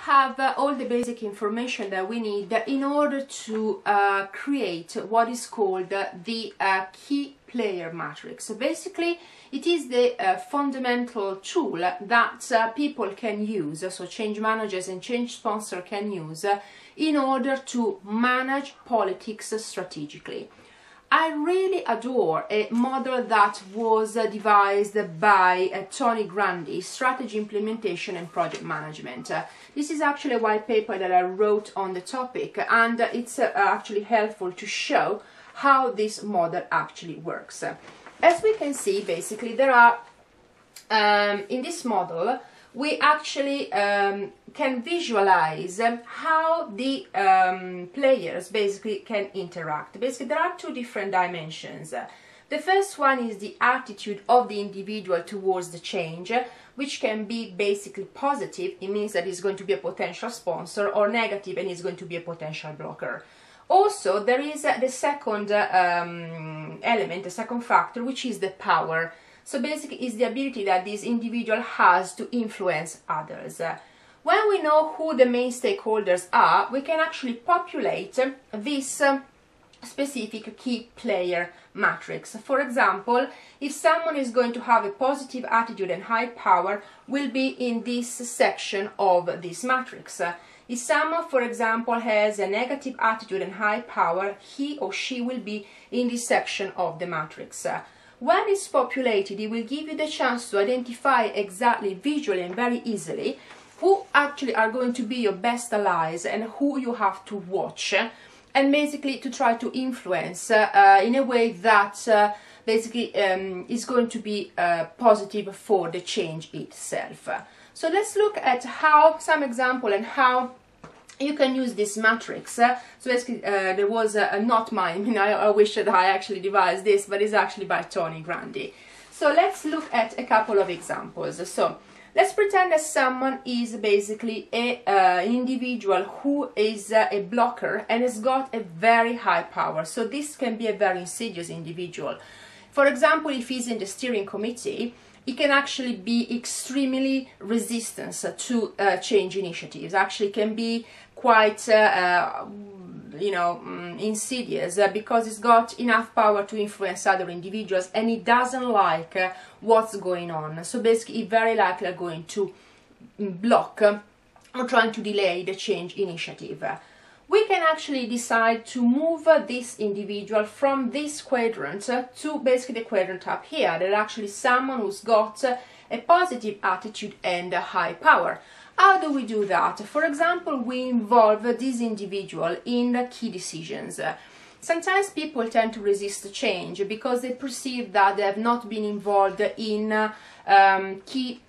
have all the basic information that we need in order to create what is called the key player matrix. So basically it is the fundamental tool that people can use, so change managers and change sponsors can use in order to manage politics strategically. I really adore a model that was devised by Tony Grandi, Strategy Implementation and Project Management. This is actually a white paper that I wrote on the topic, and it's actually helpful to show how this model actually works. As we can see, basically there are, in this model, we actually can visualize how the players basically can interact. Basically, there are two different dimensions. The first one is the attitude of the individual towards the change, which can be basically positive. It means that he's going to be a potential sponsor, or negative, and he's going to be a potential blocker. Also, there is the second element, the second factor, which is the power. So basically, it's the ability that this individual has to influence others. When we know who the main stakeholders are, we can actually populate this specific key player matrix. For example, if someone is going to have a positive attitude and high power, will be in this section of this matrix. If someone, for example, has a negative attitude and high power, he or she will be in this section of the matrix. When it's populated, it will give you the chance to identify exactly, visually and very easily, who actually are going to be your best allies and who you have to watch, and basically to try to influence in a way that basically is going to be positive for the change itself. So let's look at how some example and how you can use this matrix. So basically there was not mine, I wish that I actually devised this, but it's actually by Tony Grandi. So let's look at a couple of examples. So let's pretend that someone is basically an individual who is a blocker and has got a very high power. So this can be a very insidious individual. For example, if he's in the steering committee, it can actually be extremely resistant to change initiatives. Actually can be quite insidious because it's got enough power to influence other individuals, and it doesn't like what's going on. So basically it's very likely going to block or trying to delay the change initiative. We can actually decide to move this individual from this quadrant to basically the quadrant up here. There's actually someone who's got a positive attitude and a high power. How do we do that? For example, we involve this individual in key decisions. Sometimes people tend to resist change because they perceive that they have not been involved in key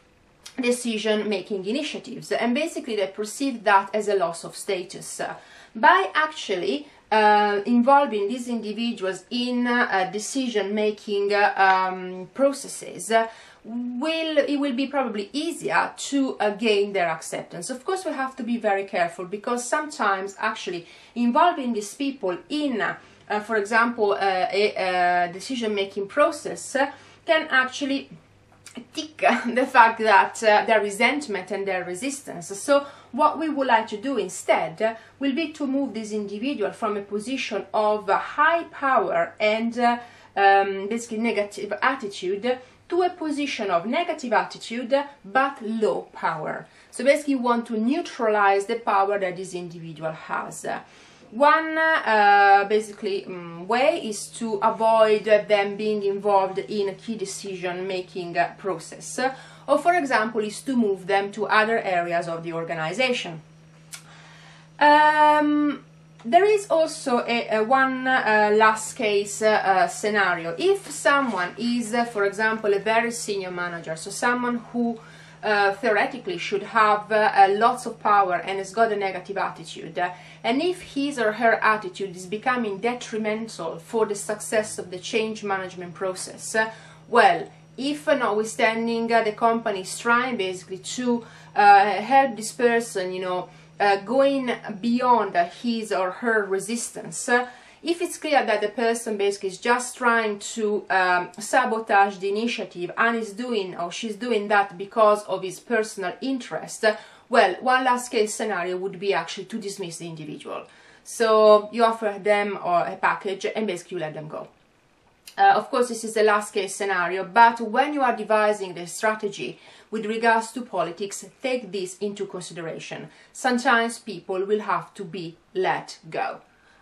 decision-making initiatives, and basically they perceive that as a loss of status. By actually involving these individuals in decision-making processes, it will be probably easier to gain their acceptance. Of course, we have to be very careful because sometimes actually involving these people in, for example, a decision-making process can actually tick the fact that their resentment and their resistance. So what we would like to do instead will be to move this individual from a position of high power and basically negative attitude to a position of negative attitude but low power. So basically we want to neutralize the power that this individual has. One way is to avoid them being involved in a key decision-making process, or for example is to move them to other areas of the organization. There is also one last case scenario. If someone is, for example, a very senior manager, so someone who theoretically should have lots of power and has got a negative attitude, and if his or her attitude is becoming detrimental for the success of the change management process, well, if notwithstanding the company is trying basically to help this person, going beyond his or her resistance, if it's clear that the person basically is just trying to sabotage the initiative and is doing or she's doing that because of his personal interest, Well, one last case scenario would be actually to dismiss the individual. So you offer them or a package and basically you let them go. Of course, this is the last case scenario, but when you are devising the strategy with regards to politics, take this into consideration. Sometimes people will have to be let go.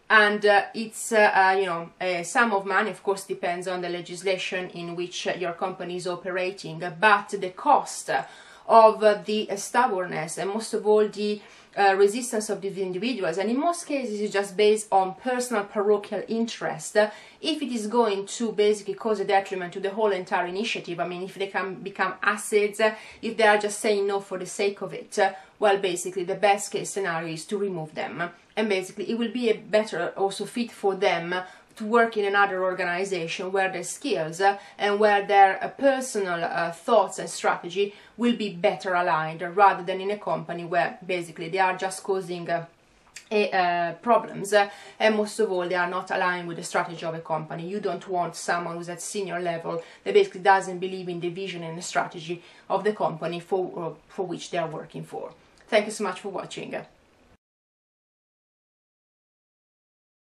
And it's, you know, a sum of money, of course, depends on the legislation in which your company is operating, but the cost of the stubbornness and most of all the resistance of these individuals, and in most cases it's just based on personal parochial interest. If it is going to basically cause a detriment to the whole entire initiative, I mean, if they can become assets, if they are just saying no for the sake of it, well, basically the best case scenario is to remove them, and basically it will be a better also fit for them to work in another organization where their skills and where their personal thoughts and strategy will be better aligned, rather than in a company where basically they are just causing problems, and most of all they are not aligned with the strategy of a company. You don't want someone who's at senior level that basically doesn't believe in the vision and the strategy of the company for which they are working for. Thank you so much for watching.